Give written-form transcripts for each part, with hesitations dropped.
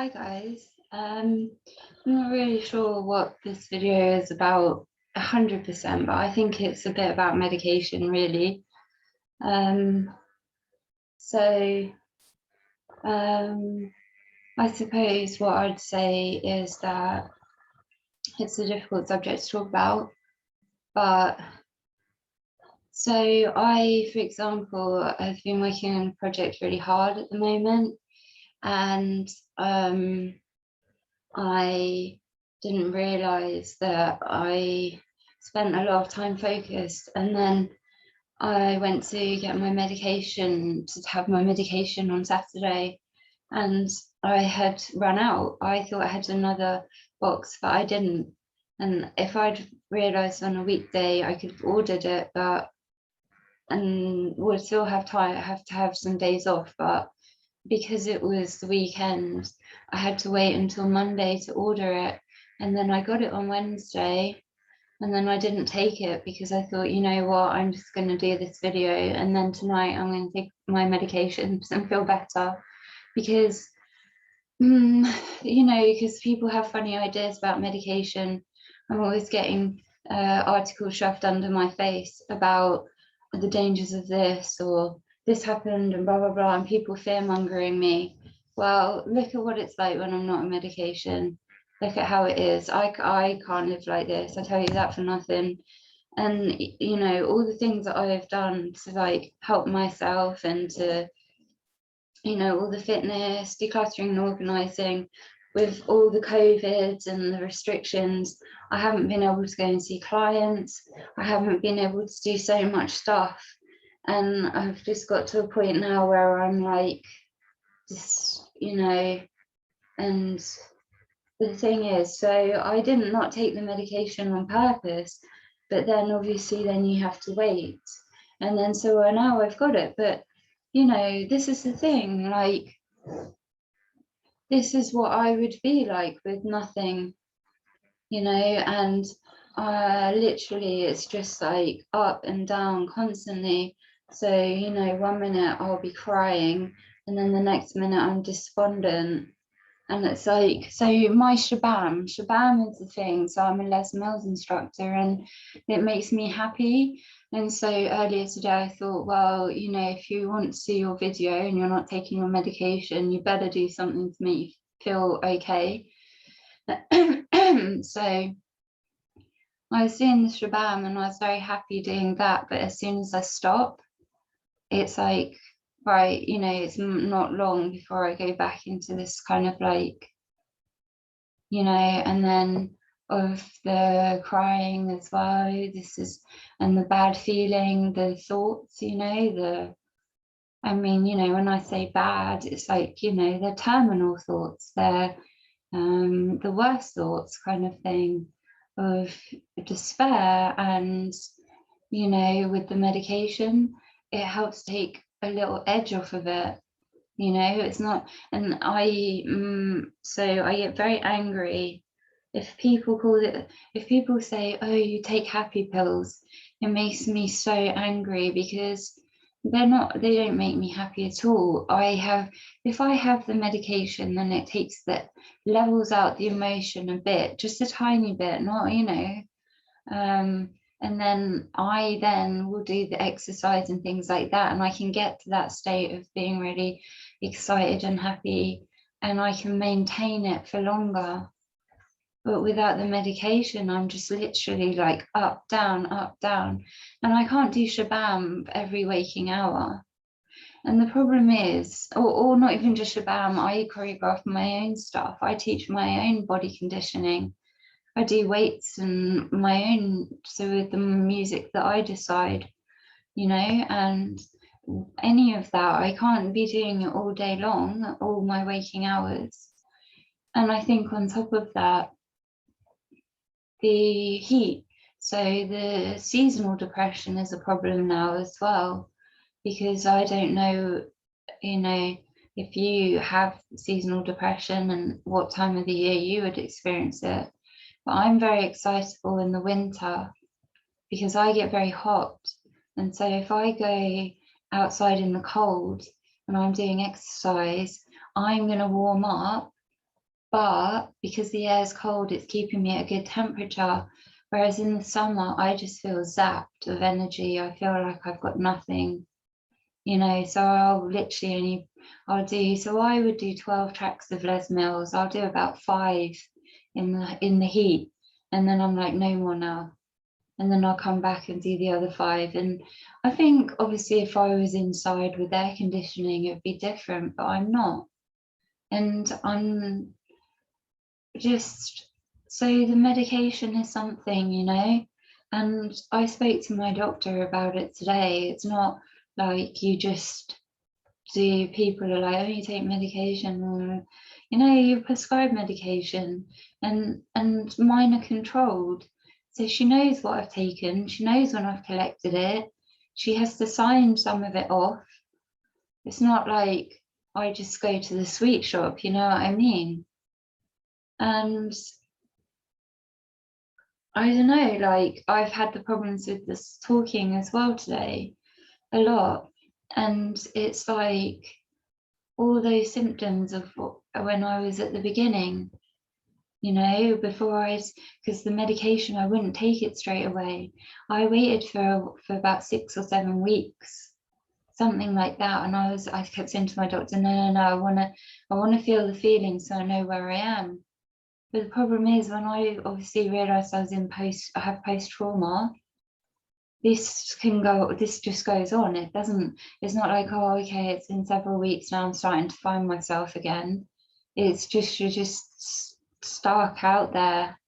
Hi guys. I'm not really sure what this video is about 100%, but I think it's a bit about medication really. Um, so I suppose what I'd say is that it's a difficult subject to talk about, but so for example, I've been working on a project really hard at the moment, and I didn't realize that I spent a lot of time focused, and then I went to get my medication to have my medication on Saturday, and I had run out. I thought I had another box, but I didn't. And if I'd realized on a weekday, I could have ordered it, but and would still have time. I have to have some days off, but because it was the weekend, I had to wait until Monday to order it. And then I got it on Wednesday, and then I didn't take it because I thought, you know what, I'm just going to do this video. And then tonight I'm going to take my medications and feel better because, because people have funny ideas about medication. I'm always getting articles shoved under my face about the dangers of this or this happened and blah blah blah, and people fear mongering me. Well, look at what it's like when I'm not on medication. Look at how it is. I can't live like this, I tell you that for nothing. And all the things that I've done to like help myself and to all the fitness, decluttering and organizing, with all the COVID and the restrictions, I haven't been able to go and see clients. I haven't been able to do so much stuff. And I've just got to a point now where I'm like, just, and the thing is, so I didn't not take the medication on purpose, but then obviously then you have to wait. And then so now I've got it, but this is the thing, like, this is what I would be like with nothing, and literally it's just like up and down constantly. So, 1 minute I'll be crying, and then the next minute I'm despondent. And it's like, so my shabam is the thing. So I'm a Les Mills instructor, and it makes me happy. And so earlier today I thought, well, if you want to see your video and you're not taking your medication, you better do something to make you feel okay. So I was doing the shabam and I was very happy doing that. But as soon as I stop, it's like, right, it's not long before I go back into this kind of like, and then of the crying as well, and the bad feeling, the thoughts, when I say bad, it's like, they're terminal thoughts, they're the worst thoughts kind of thing, of despair. And with the medication, it helps take a little edge off of it. It's not, and so I get very angry if people say, oh, you take happy pills. It makes me so angry because they don't make me happy at all. If I have the medication, then it levels out the emotion a bit, just a tiny bit, not, and then I will do the exercise and things like that, and I can get to that state of being really excited and happy, and I can maintain it for longer. But without the medication, I'm just literally like up, down, and I can't do shabam every waking hour. And the problem is, or not even just shabam, I choreograph my own stuff. I teach my own body conditioning. I do weights and my own, so with the music that I decide, and any of that, I can't be doing it all day long, all my waking hours. And I think on top of that, the heat, so the seasonal depression is a problem now as well, because I don't know, if you have seasonal depression and what time of the year you would experience it. But I'm very excitable in the winter because I get very hot. And so if I go outside in the cold and I'm doing exercise, I'm going to warm up but because the air is cold, it's keeping me at a good temperature. Whereas in the summer, I just feel zapped of energy. I feel like I've got nothing, you know. So I'll literally so I would do 12 tracks of Les Mills. I'll do about 5 in the heat, and then I'm like, no more now. And then I'll come back and do the other 5. And I think obviously if I was inside with air conditioning, it'd be different, but I'm not. And I'm just, so the medication is something, you know. And I spoke to my doctor about it today. It's not like you just do, people are like, oh, you take medication, or, you know, you prescribe medication, and mine are controlled. So she knows what I've taken, she knows when I've collected it, she has to sign some of it off. It's not like I just go to the sweet shop, you know what I mean? And I don't know, like I've had the problems with this talking as well today, a lot. And it's like all those symptoms of when I was at the beginning, you know, because the medication, I wouldn't take it straight away. I waited for about 6 or 7 weeks, something like that. And I kept saying to my doctor, no, I want to feel the feeling so I know where I am. But the problem is, when I obviously realized I have post-trauma, this just goes on. It's not like, oh, okay, it's been several weeks now, I'm starting to find myself again. It's just, you're just stuck out there.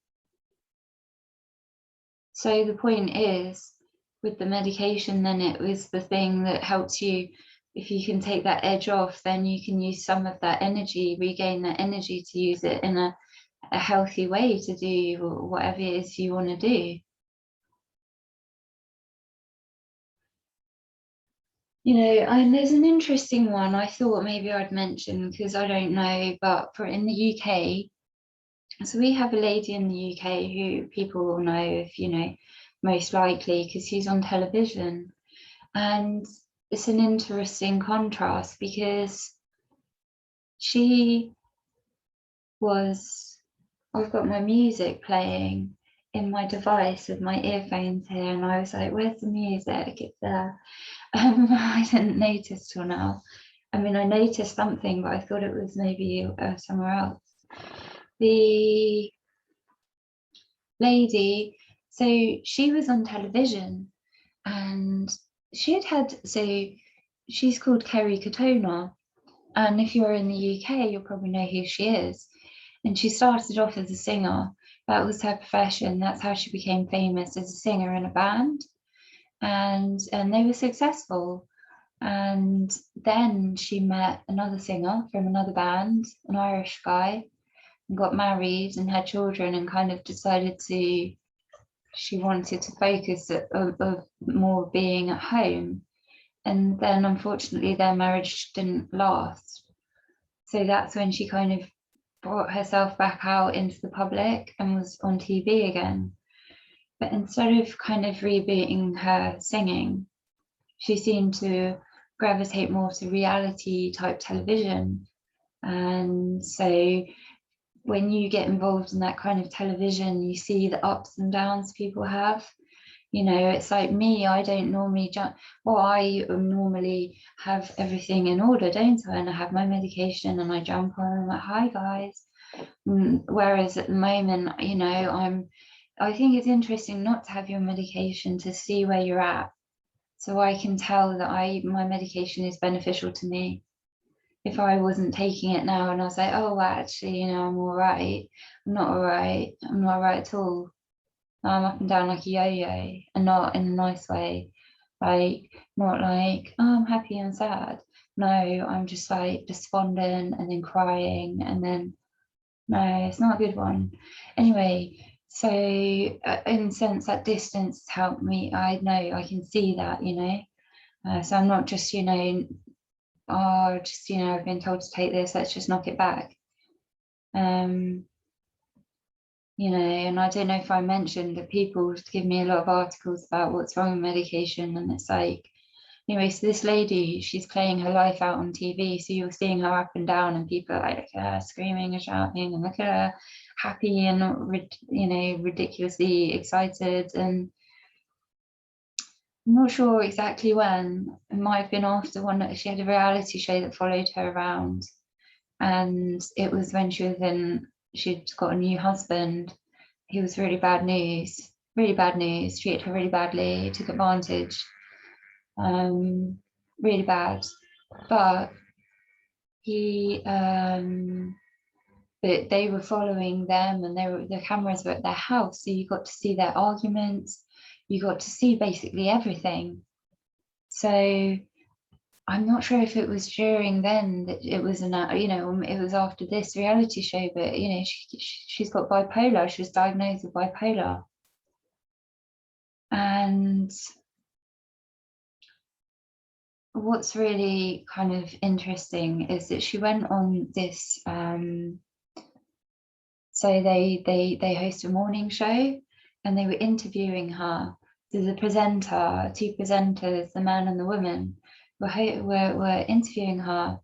So the point is, with the medication, then it was the thing that helps you. If you can take that edge off, then you can use some of that energy, regain that energy to use it in a healthy way to do whatever it is you want to do. You know, and there's an interesting one I thought maybe I'd mention, because I don't know, but for in the UK, so we have a lady in the UK who people will know, if you know, most likely because she's on television. And it's an interesting contrast, because she was, I've got my music playing in my device with my earphones here, and I was like, where's the music? It's there. I didn't notice till now. I mean, I noticed something, but I thought it was maybe somewhere else. The lady, so she was on television, and so she's called Kerry Katona. And if you're in the UK, you'll probably know who she is. And she started off as a singer. That was her profession. That's how she became famous, as a singer in a band. And they were successful. And then she met another singer from another band, an Irish guy, and got married and had children, and kind of decided she wanted to focus of more being at home. And then unfortunately their marriage didn't last. So that's when she kind of brought herself back out into the public and was on TV again. But instead of kind of rebooting her singing, she seemed to gravitate more to reality type television. And so when you get involved in that kind of television, you see the ups and downs people have. You know, it's like me, I don't normally jump, well, I normally have everything in order, don't I? And I have my medication and I jump on and I'm like, hi guys. Whereas at the moment, you know, I think it's interesting not to have your medication, to see where you're at. So I can tell that my medication is beneficial to me. If I wasn't taking it now and I was like, oh, well, actually, you know, I'm all right. I'm not all right. I'm not all right at all. I'm up and down like a yo-yo, and not in a nice way. Like, not like, oh, I'm happy and sad. No, I'm just like despondent and then crying, and then, no, it's not a good one. Anyway, so in a sense, that distance has helped me. I know I can see that, you know. So I'm not just, you know, oh, just, you know, I've been told to take this, let's just knock it back. You know, and I don't know if I mentioned that people give me a lot of articles about what's wrong with medication, and it's like, Anyway, so this lady, she's playing her life out on TV. So you're seeing her up and down, and people are like, look at her screaming and shouting, and look at her happy and, you know, ridiculously excited. And I'm not sure exactly when. It might have been after one that she had a reality show that followed her around. And it was when she'd got a new husband. He was really bad news, treated her really badly, took advantage. Really bad. But they were following them, and the cameras were at their house, so you got to see their arguments, you got to see basically everything. So I'm not sure if it was during then that it was you know, it was after this reality show, but you know, she's got bipolar. She was diagnosed with bipolar. And what's really kind of interesting is that she went on this so they host a morning show, and they were interviewing her. There's a presenter, two presenters, the man and the woman, were interviewing her,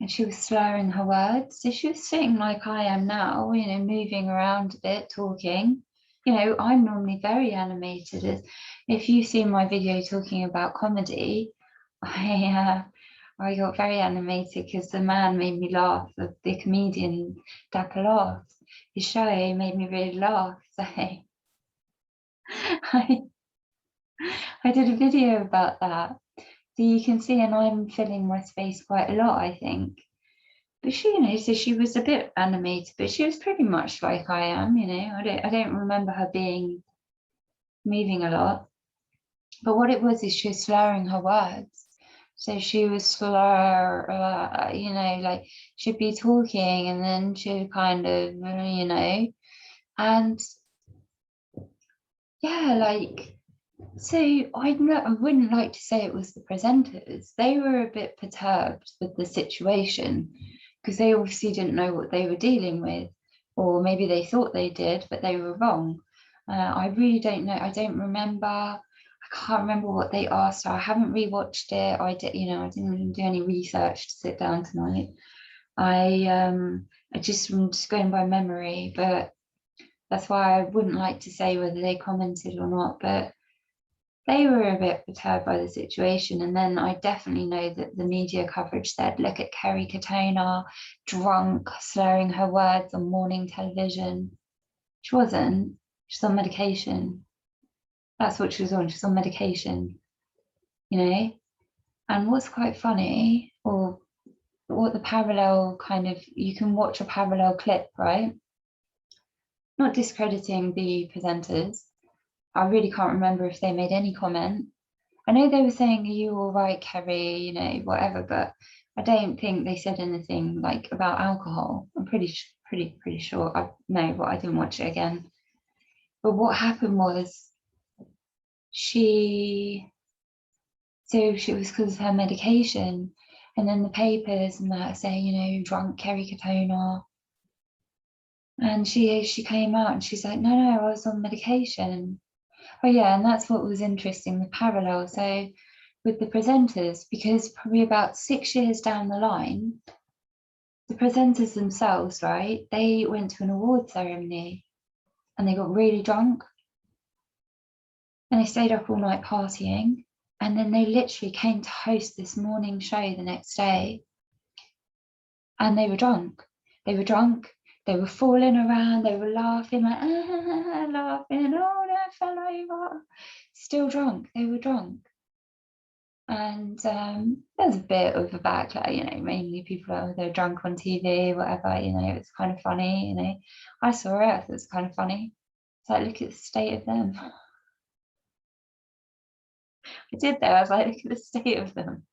and she was slurring her words. So she was sitting like I am now, you know, moving around a bit, talking. You know, I'm normally very animated. If you've seen my video talking about comedy, I got very animated because the man made me laugh. The comedian Dapper laugh. His show made me really laugh. So I did a video about that. So you can see, and I'm filling my space quite a lot, I think. But she, you know, so she was a bit animated, but she was pretty much like I am, you know. I don't remember her moving a lot. But what it was is she was slurring her words. So she was slur, you know, like she'd be talking and then she'd kind of, you know, and yeah, like, so I wouldn't like to say it was the presenters. They were a bit perturbed with the situation because they obviously didn't know what they were dealing with, or maybe they thought they did, but they were wrong. I really don't know. I don't remember. I can't remember what they asked her. I haven't rewatched it. I did, you know, I didn't do any research to sit down tonight. I'm just going by memory, but that's why I wouldn't like to say whether they commented or not. But they were a bit perturbed by the situation. And then I definitely know that the media coverage said, look at Kerry Katona, drunk, slurring her words on morning television. She wasn't. She's on medication. That's what she was on. She's on medication, you know? And what's quite funny, or what the parallel kind of, you can watch a parallel clip, right? Not discrediting the presenters. I really can't remember if they made any comment. I know they were saying, are you all right, Kerry, you know, whatever, but I don't think they said anything like about alcohol. I'm pretty sure. I know, but I didn't watch it again. But what happened was she was because of her medication, and then the papers and that say, you know, drunk Kerry Katona. And she came out and she's like, no, I was on medication. Oh yeah, and that's what was interesting, the parallel. So with the presenters, because probably about 6 years down the line, the presenters themselves, right, they went to an award ceremony and they got really drunk and they stayed up all night partying, and then they literally came to host this morning show the next day, and they were drunk. They were falling around, they were laughing, like, laughing, oh, no, I fell over. Still drunk, they were drunk. And there's a bit of a backlash, you know, mainly people are, they're drunk on TV, whatever, you know, it's kind of funny, you know. I saw it, I thought it was kind of funny. It's like, look at the state of them. I did though, I was like, look at the state of them.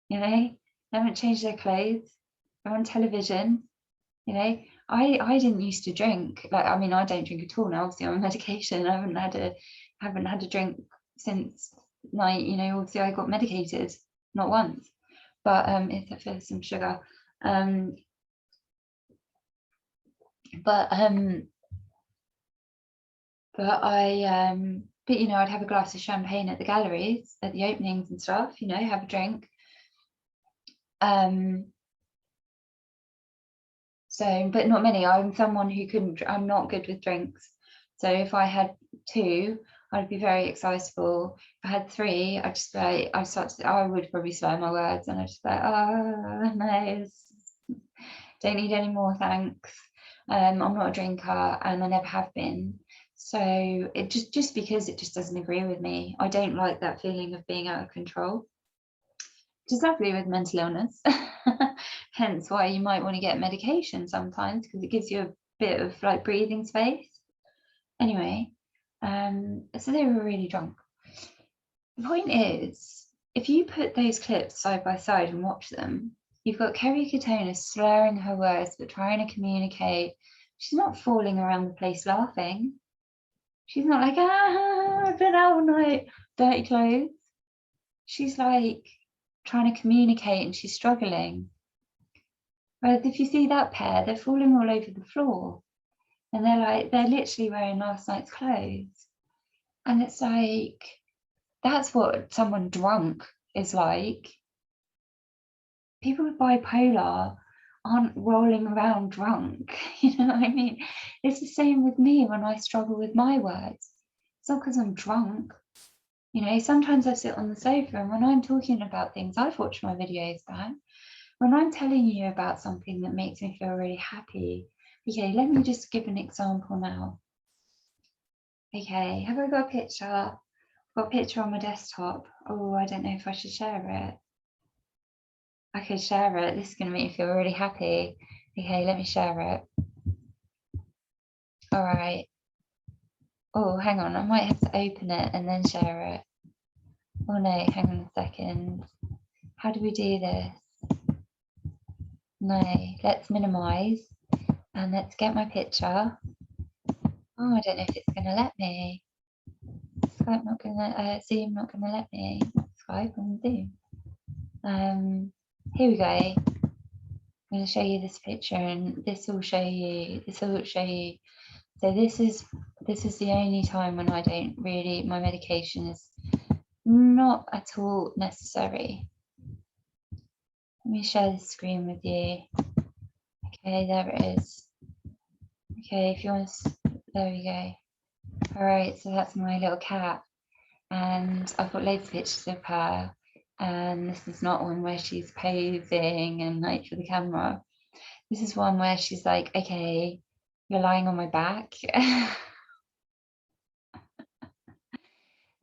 You know, they haven't changed their clothes, they're on television, you know. I didn't used to drink, like, I mean, I don't drink at all now, obviously I'm on medication. I haven't had a drink since night, you know, obviously I got medicated, not once, but it's for some sugar. But But, you know, I'd have a glass of champagne at the galleries, at the openings and stuff, you know, have a drink. So, but not many. I'm someone who I'm not good with drinks. So if I had 2, I'd be very excitable. If I had 3, I'd just be like, I would probably slur my words, and I'd just be like, oh no, don't need any more, thanks. I'm not a drinker, and I never have been. So it just because it just doesn't agree with me. I don't like that feeling of being out of control. Which is lovely with mental illness. Hence why you might want to get medication sometimes, because it gives you a bit of like breathing space. Anyway, so they were really drunk. The point is, if you put those clips side by side and watch them, you've got Kerry Katona slurring her words but trying to communicate. She's not falling around the place laughing. She's not like, I've been out all night, dirty clothes. She's like trying to communicate, and she's struggling. Whereas if you see that pair, they're falling all over the floor, and they're literally wearing last night's clothes. And it's like, that's what someone drunk is like. People with bipolar aren't rolling around drunk. You know what I mean? It's the same with me when I struggle with my words. It's not because I'm drunk. You know, sometimes I sit on the sofa, and when I'm talking about things, I've watched my videos back. When I'm telling you about something that makes me feel really happy, okay, let me just give an example now. Okay, have I got a picture? I've got a picture on my desktop. Oh, I don't know if I should share it. I could share it. This is going to make me feel really happy. Okay, let me share it. All right. Oh, hang on. I might have to open it and then share it. Oh no, hang on a second. How do we do this? No, let's minimize and let's get my picture. Oh, I don't know if it's going to let me. Skype not going to, Zoom not going to let me. Not Skype, on Zoom. Here we go. I'm going to show you this picture, and this will show you. So this is the only time when I don't really, my medication is not at all necessary. Let me share the screen with you. Okay, there it is. Okay, if you want to, there we go. All right, so that's my little cat, and I've got loads of pictures of her, and this is not one where she's posing and like for the camera. This is one where she's like, okay, you're lying on my back.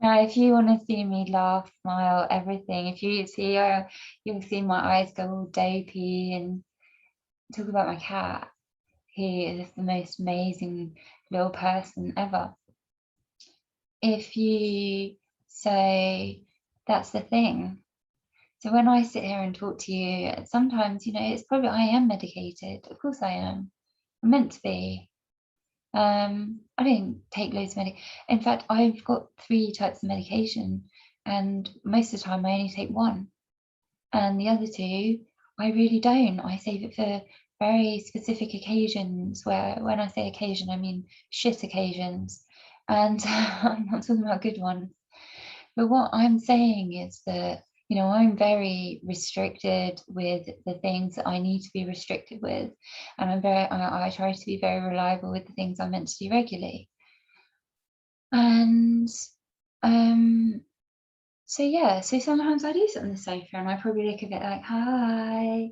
Now, if you want to see me laugh, smile, everything, if you see, you'll see my eyes go all dopey. And talk about my cat. He is the most amazing little person ever. So that's the thing. So when I sit here and talk to you, sometimes, you know, it's probably I am medicated. Of course I am. I'm meant to be. I don't take loads of medication. In fact, I've got 3 types of medication, and most of the time I only take 1. And the other 2, I really don't. I save it for very specific occasions, where when I say occasion, I mean shit occasions. And I'm not talking about good ones. But what I'm saying is that, you know, I'm very restricted with the things that I need to be restricted with. And I try to be very reliable with the things I'm meant to do regularly. And so yeah, so sometimes I do sit on the sofa and I probably look a bit like, hi,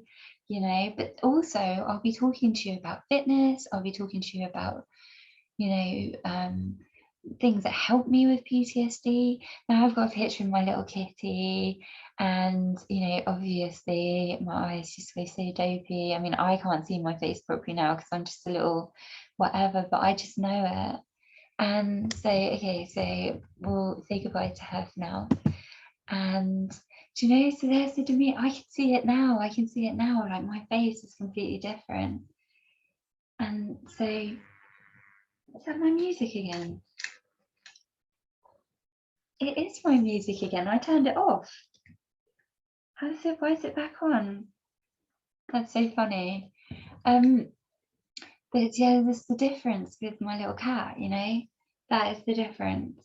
you know, but also I'll be talking to you about fitness. I'll be talking to you about, you know, things that help me with PTSD. Now I've got a picture of my little kitty, and you know, obviously my eyes just go so dopey. I mean, I can't see my face properly now because I'm just a little whatever, but I just know it. And so, okay, so we'll say goodbye to her for now. And do you know, so there's the demeanor. I can see it now. Like my face is completely different. And so, is that my music again? It is my music again. I turned it off. Why is it back on? That's so funny. But yeah, there's the difference with my little cat, you know? That is the difference.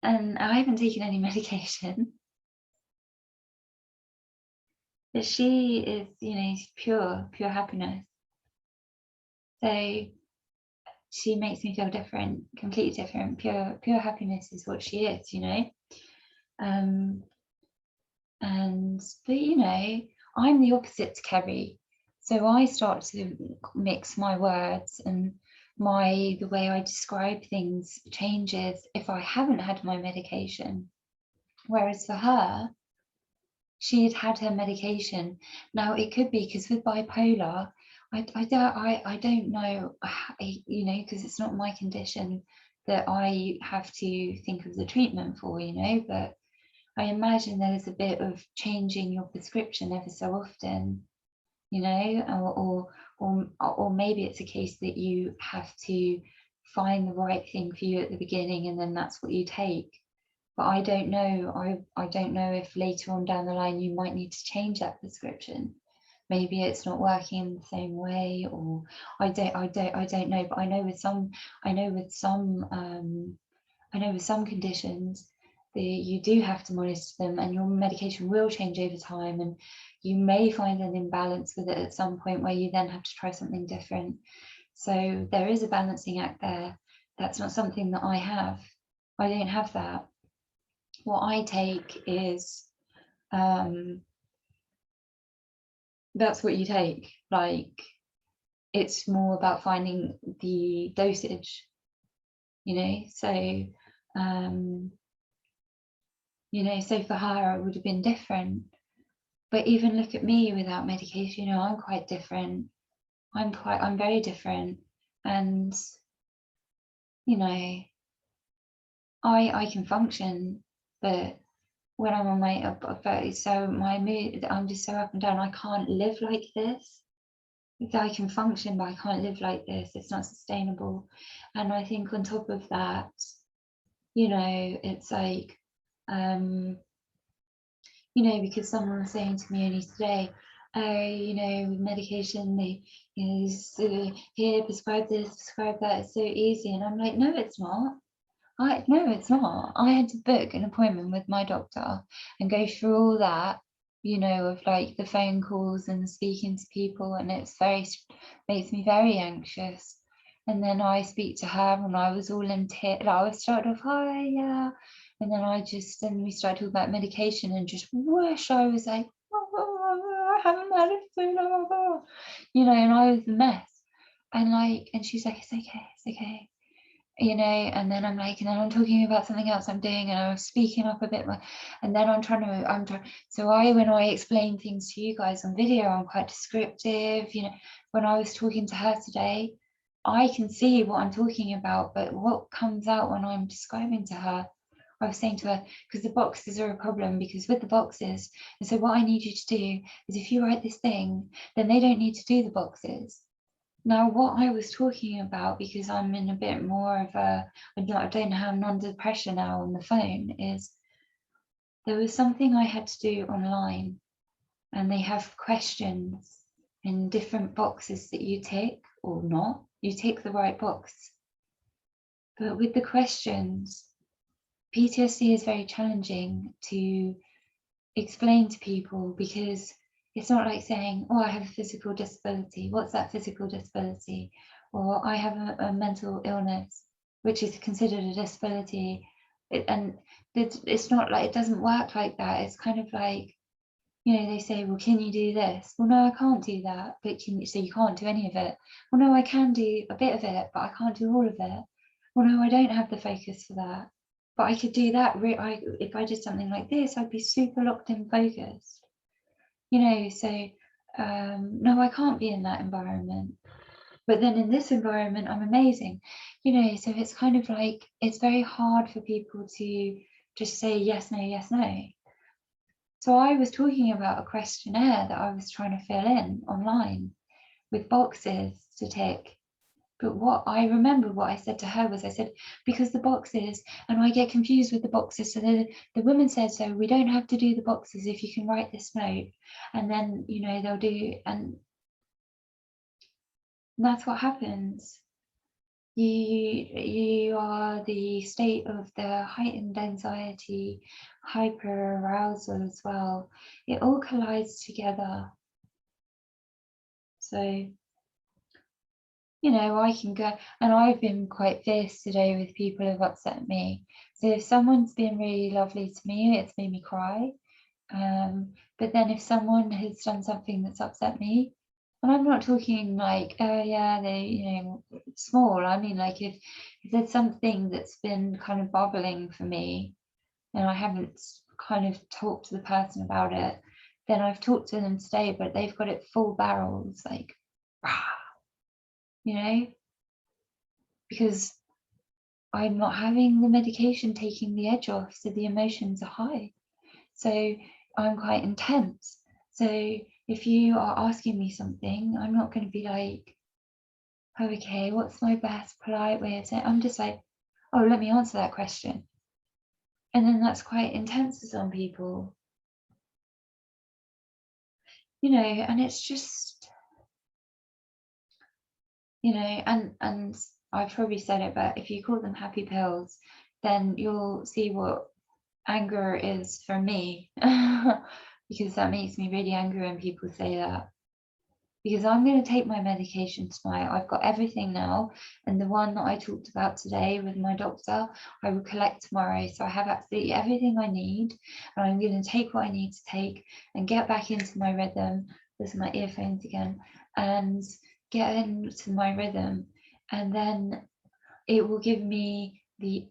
and I haven't taken any medication. But she is, you know, pure happiness. So she makes me feel different, completely different. Pure happiness is what she is, you know. But you know, I'm the opposite to Kerry. So I start to mix my words, and the way I describe things changes if I haven't had my medication. Whereas for her, she had her medication. Now it could be because with bipolar, I don't know, you know, because it's not my condition that I have to think of the treatment for, you know, but I imagine there's a bit of changing your prescription ever so often, you know, or maybe it's a case that you have to find the right thing for you at the beginning and then that's what you take. But I don't know. I don't know if later on down the line you might need to change that prescription. Maybe it's not working in the same way, or I don't know. But I know with some conditions that you do have to monitor them, and your medication will change over time, and you may find an imbalance with it at some point where you then have to try something different. So there is a balancing act there. That's not something that I have. I don't have that. What I take is that's what you take. Like, it's more about finding the dosage, you know. So you know, so for her it would have been different. But even look at me without medication, you know, I'm quite different. I'm very different. And you know, I can function, but when I'm on my my mood, I'm just so up and down. I can't live like this. I can function, but I can't live like this. It's not sustainable. And I think on top of that, you know, it's like, you know, because someone was saying to me only today, oh, you know, with medication, they, you know, here, prescribe this, prescribe that. It's so easy. And I'm like, no, it's not. No, it's not. I had to book an appointment with my doctor and go through all that, you know, of like the phone calls and speaking to people, and makes me very anxious. And then I speak to her, and I was all in tears. I was started off, hi, yeah. And then we started talking about medication, and just whoosh, I was like, I haven't had it so long, you know, and I was a mess. And she's like, it's okay, it's okay, you know. And then I'm like, and then I'm talking about something else I'm doing, and I'm speaking up a bit more, and then I'm trying. So when I explain things to you guys on video, I'm quite descriptive, you know. When I was talking to her today, I can see what I'm talking about, but what comes out when I'm describing to her, I was saying to her, because the boxes are a problem, because with the boxes, and so what I need you to do is, if you write this thing, then they don't need to do the boxes. Now, what I was talking about, because I'm in a bit more of I don't have, I'm under pressure now on the phone, is there was something I had to do online, and they have questions in different boxes that you tick or not. You tick the right box. But with the questions, PTSD is very challenging to explain to people, because it's not like saying, oh, I have a physical disability. What's that physical disability? Or I have a mental illness, which is considered a disability. It's not like, it doesn't work like that. It's kind of like, you know, they say, well, can you do this? Well, no, I can't do that. But so you can't do any of it. Well, no, I can do a bit of it, but I can't do all of it. Well, no, I don't have the focus for that. But I could do that. If I did something like this, I'd be super locked in focused. You know, so no, I can't be in that environment. But then in this environment, I'm amazing. You know, so it's kind of like, it's very hard for people to just say yes, no, yes, no. So I was talking about a questionnaire that I was trying to fill in online with boxes to tick. But what I remember, what I said to her was, I said, because the boxes, and I get confused with the boxes. So the woman said, so we don't have to do the boxes if you can write this note. And then, you know, they'll do, and that's what happens. you are the state of the heightened anxiety, hyper arousal as well. It all collides together. So, you know, I can go, and I've been quite fierce today with people who've upset me. So if someone's been really lovely to me, it's made me cry. But then if someone has done something that's upset me, and I'm not talking like, oh yeah, they, you know, small. I mean, like if there's something that's been kind of bubbling for me and I haven't kind of talked to the person about it, then I've talked to them today, but they've got it full barrels, like, you know, because I'm not having the medication taking the edge off, so the emotions are high. So I'm quite intense. So if you are asking me something, I'm not going to be like, oh, okay, what's my best polite way of saying? I'm just like, oh, let me answer that question. And then that's quite intense to some people, you know, and it's just, you know, and I've probably said it, but if you call them happy pills, then you'll see what anger is for me, because that makes me really angry when people say that. Because I'm going to take my medication tonight. I've got everything now, and the one that I talked about today with my doctor, I will collect tomorrow. So I have absolutely everything I need, and I'm going to take what I need to take and get back into my rhythm. This is my earphones again, and get into my rhythm, and then it will give me the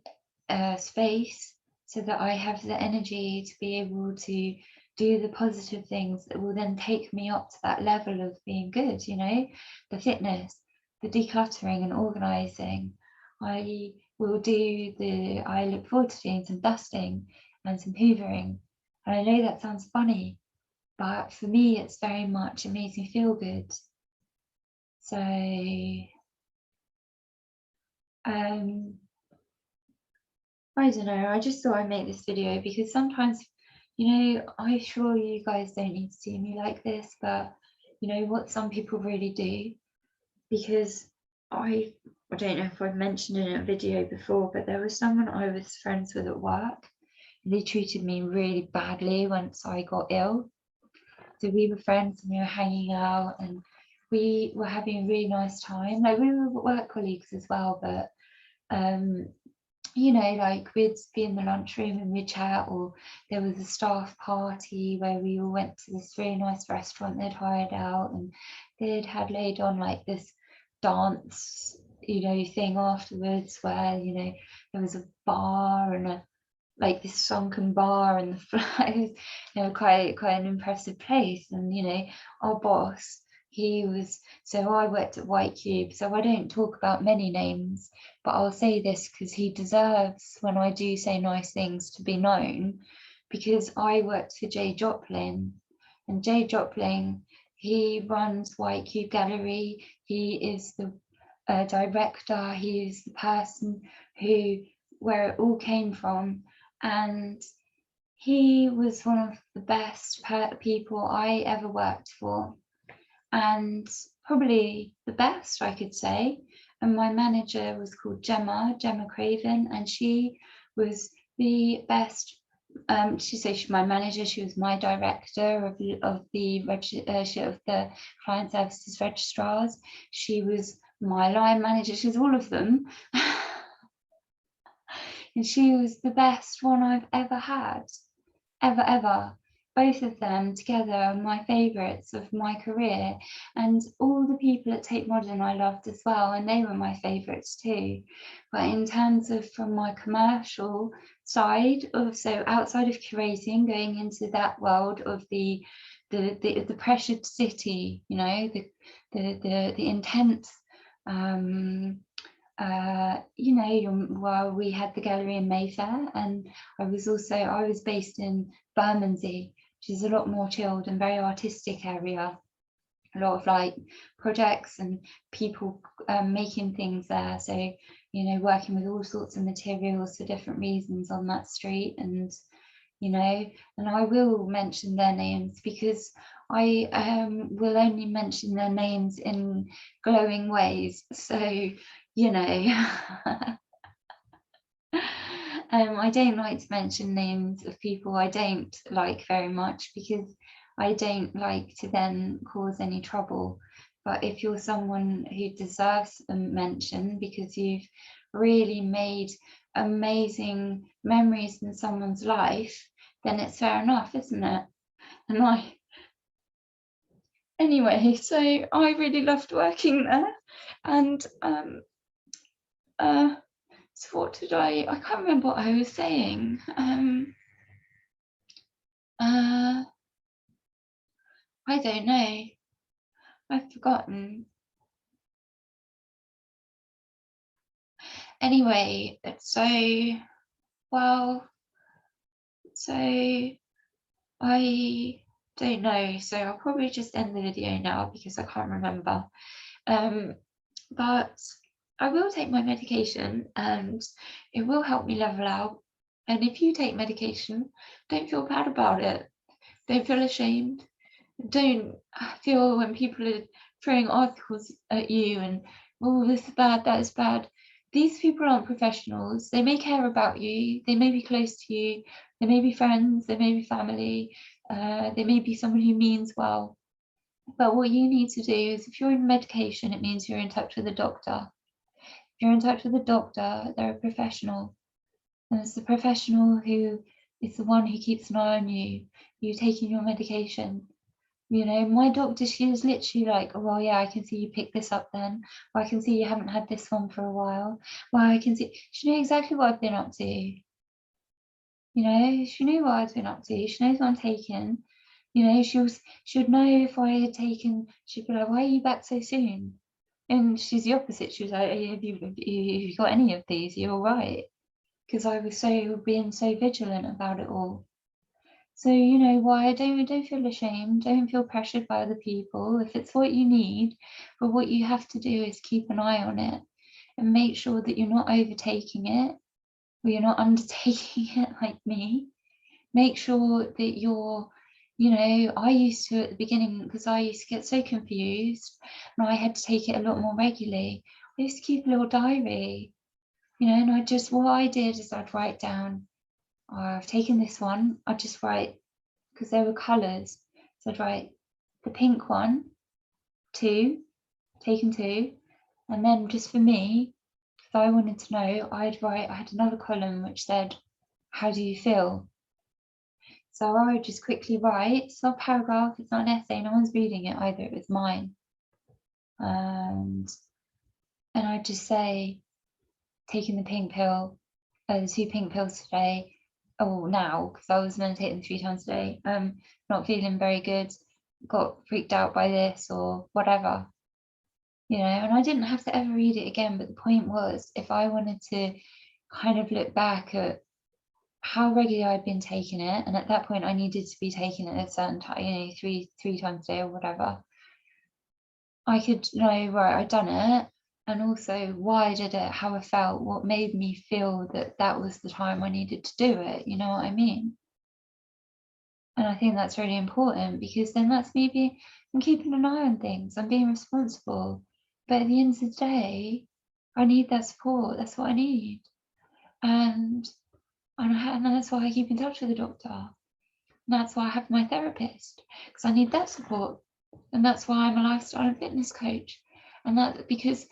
space so that I have the energy to be able to do the positive things that will then take me up to that level of being good, you know, the fitness, the decluttering and organizing. I look forward to doing some dusting and some hoovering. And I know that sounds funny, but for me, it's very much, it makes me feel good. So, I don't know, I just thought I'd make this video because sometimes, you know, I'm sure you guys don't need to see me like this, but you know what some people really do, because I don't know if I've mentioned in a video before, but there was someone I was friends with at work. They treated me really badly once I got ill. So we were friends and we were hanging out and we were having a really nice time. Like we were work colleagues as well, but you know, like we'd be in the lunchroom and we'd chat, or there was a staff party where we all went to this really nice restaurant they'd hired out, and they'd had laid on like this dance, you know, thing afterwards where, you know, there was a bar and a like this sunken bar and the flat, you know, quite an impressive place. And you know, our boss, he was, so I worked at White Cube, so I don't talk about many names, but I'll say this because he deserves, when I do say nice things, to be known, because I worked for Jay Joplin, and Jay Joplin, he runs White Cube Gallery. He is the director. He is the person who, where it all came from, and he was one of the best people I ever worked for, and probably the best, I could say. And my manager was called Gemma Craven, and she was the best. She's my manager. She was my director of the client services registrars. She was my line manager. She was all of them. And she was the best one I've ever had, ever. Both of them together are my favourites of my career, and all the people at Tate Modern I loved as well, and they were my favourites too. But in terms of from my commercial side of, so outside of curating, going into that world of the pressured city, you know, the intense you know, well, we had the gallery in Mayfair, and I was based in Bermondsey, which is a lot more chilled and very artistic area. A lot of like projects and people making things there. So, you know, working with all sorts of materials for different reasons on that street. And, you know, and I will mention their names because I will only mention their names in glowing ways. So, you know, I don't like to mention names of people I don't like very much, because I don't like to then cause any trouble. But if you're someone who deserves a mention because you've really made amazing memories in someone's life, then it's fair enough, isn't it? And anyway, so I really loved working there. And so what did I can't remember what I was saying. I don't know. I've forgotten. Anyway, so I don't know. So I'll probably just end the video now because I can't remember. But I will take my medication and it will help me level out. And if you take medication, don't feel bad about it. Don't feel ashamed. Don't feel when people are throwing articles at you and, oh, this is bad, that is bad. These people aren't professionals. They may care about you. They may be close to you. They may be friends. They may be family. They may be someone who means well. But what you need to do is, if you're on medication, it means you're in touch with a doctor. If you're in touch with a doctor, they're a professional. And it's the professional who is the one who keeps an eye on you, you taking your medication. You know, my doctor, she was literally like, oh, well, yeah, I can see you picked this up then. Or I can see you haven't had this one for a while. Well, I can see, she knew exactly what I've been up to. You know, she knew what I've been up to. She knows what I'm taking. You know, she would know if I had taken, she'd be like, why are you back so soon? And she's the opposite. She was like, have you got any of these? You're all right. Because I was being so vigilant about it all. So, you know, why don't feel ashamed, don't feel pressured by other people. If it's what you need, but what you have to do is keep an eye on it and make sure that you're not overtaking it, or you're not undertaking it like me. Make sure that you're, you know, I used to at the beginning, because I used to get so confused and I had to take it a lot more regularly. I used to keep a little diary, you know, and what I did is I'd write down, oh, I've taken this one, I'd just write, because there were colours. So I'd write the pink one, 2, taken 2. And then just for me, if I wanted to know, I had another column which said, how do you feel? So I would just quickly write, it's not a paragraph, it's not an essay, no one's reading it either, it was mine. And I'd just say, taking the pink pill, the 2 pink pills today, now, because I was meditating 3 times a day, not feeling very good, got freaked out by this or whatever, you know, and I didn't have to ever read it again. But the point was, if I wanted to kind of look back at how regularly I'd been taking it, and at that point I needed to be taking it at a certain time, you know, three times a day or whatever, I could know, right, I'd done it, and also why I did it, how I felt, what made me feel that that was the time I needed to do it, you know what I mean? And I think that's really important, because then that's me I'm keeping an eye on things, I'm being responsible. But at the end of the day, I need that support, that's what I need. And that's why I keep in touch with the doctor. And that's why I have my therapist, because I need that support. And that's why I'm a lifestyle and fitness coach. And that because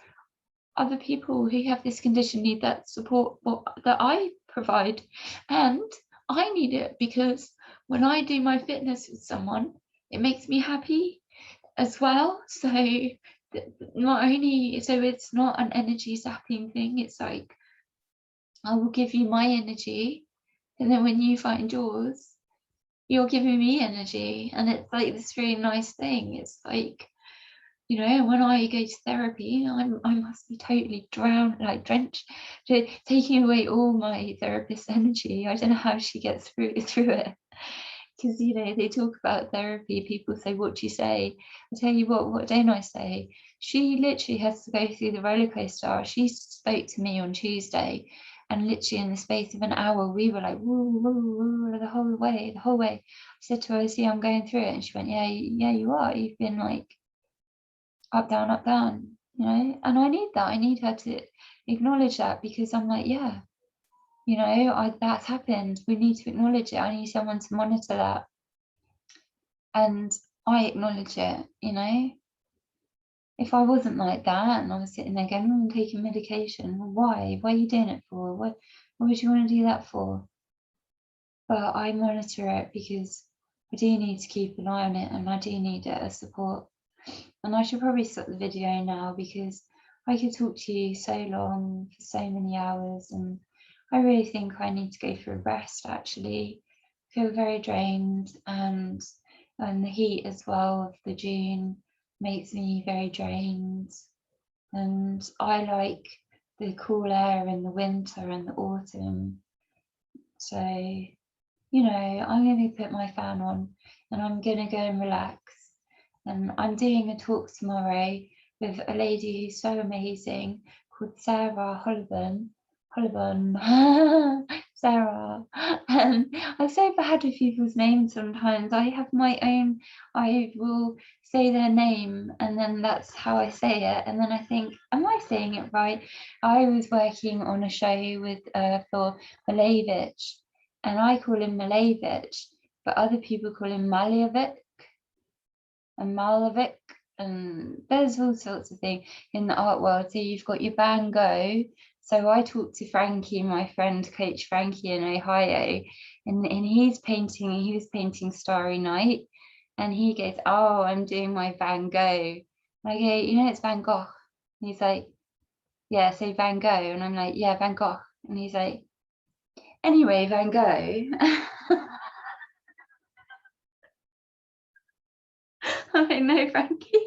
other people who have this condition need that support that I provide. And I need it because when I do my fitness with someone, it makes me happy as well. So not only, so it's not an energy zapping thing, it's like, I will give you my energy, and then when you find yours, you're giving me energy. And it's like this really nice thing. It's like, you know, when I go to therapy, I must be totally drenched, taking away all my therapist's energy. I don't know how she gets through it. Because, you know, they talk about therapy, people say, what do you say? I tell you what don't I say? She literally has to go through the roller coaster. She spoke to me on Tuesday, and literally in the space of an hour, we were like, woo, woo, woo, the whole way. I said to her, see, I'm going through it. And she went, yeah, you are. You've been like, up, down, you know, and I need that. I need her to acknowledge that, because I'm like, yeah, you know, that's happened. We need to acknowledge it. I need someone to monitor that. And I acknowledge it, you know. If I wasn't like that and I was sitting there going, I'm taking medication, well, why? Why are you doing it for? What would you want to do that for? But I monitor it because I do need to keep an eye on it, and I do need it as support. And I should probably stop the video now, because I could talk to you so long for so many hours, and I really think I need to go for a rest actually. I feel very drained, and the heat as well of the June makes me very drained. And I like the cool air in the winter and the autumn. So, you know, I'm going to put my fan on and I'm going to go and relax. And I'm doing a talk tomorrow with a lady who's so amazing called Sarah Holliburn. Sarah. And I'm so bad with people's names sometimes. I have my own, I will say their name and then that's how I say it. And then I think, am I saying it right? I was working on a show with for Malevich, and I call him Malevich, but other people call him Malevich and Malevich, and there's all sorts of things in the art world. So you've got your Van Gogh. So I talked to Frankie, my friend, Coach Frankie in Ohio, and he was painting Starry Night, and he goes, oh, I'm doing my Van Gogh. And I go, you know, it's Van Gogh. And he's like, yeah, say Van Gogh. And I'm like, yeah, Van Gogh. And he's like, anyway, Van Gogh. I'm like, no, Frankie.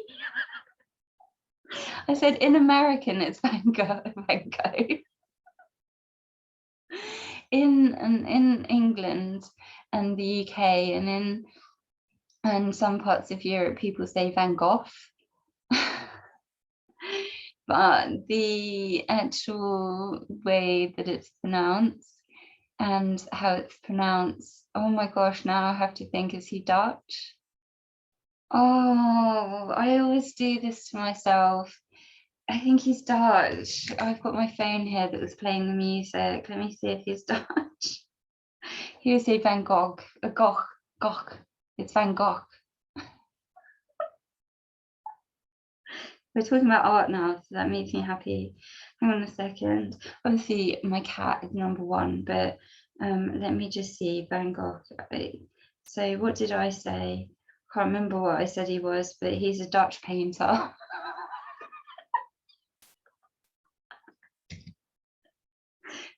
I said, in American, it's Van Gogh. Van Gogh. In England and the UK and some parts of Europe, people say Van Gogh. But the actual way that it's pronounced and how it's pronounced, oh my gosh, now I have to think, is he Dutch? Oh, I always do this to myself. I think he's Dutch. I've got my phone here that was playing the music. Let me see if he's Dutch. He would say Van Gogh. Gogh. It's Van Gogh. We're talking about art now, so that makes me happy. Hang on a second. Obviously, my cat is number one, but let me just see. Van Gogh. So what did I say? Can't remember what I said he was, but he's a Dutch painter.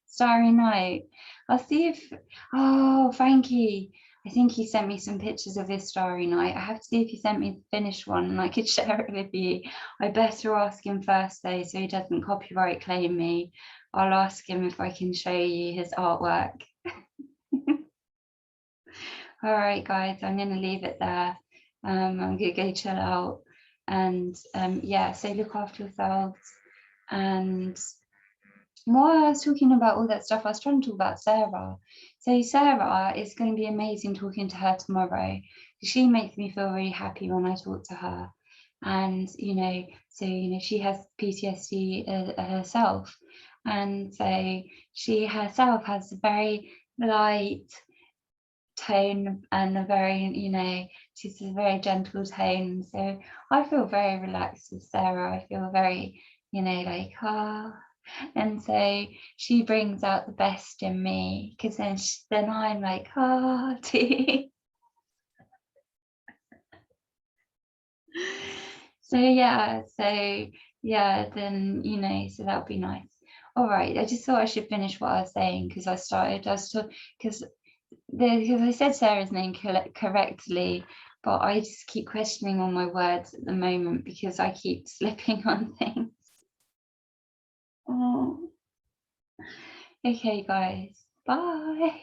Starry Night. I'll see if, oh, Frankie. I think he sent me some pictures of his Starry Night. I have to see if he sent me the finished one and I could share it with you. I better ask him first though, so he doesn't copyright claim me. I'll ask him if I can show you his artwork. All right, guys, I'm going to leave it there. I'm going to go chill out. And yeah, so look after yourselves. And while I was talking about all that stuff, I was trying to talk about Sarah. So Sarah, is going to be amazing talking to her tomorrow. She makes me feel really happy when I talk to her. And, you know, so, you know, she has PTSD herself. And so she herself has a very light tone and a very, you know, she's a very gentle tone. So I feel very relaxed with Sarah. I feel very, you know, like, ah. And so she brings out the best in me, because then I'm like, oh, so yeah, then, you know, so that would be nice. All right, I just thought I should finish what I was saying, because I was because I said Sarah's name correctly, but I just keep questioning all my words at the moment because I keep slipping on things. Oh. Okay, guys. Bye.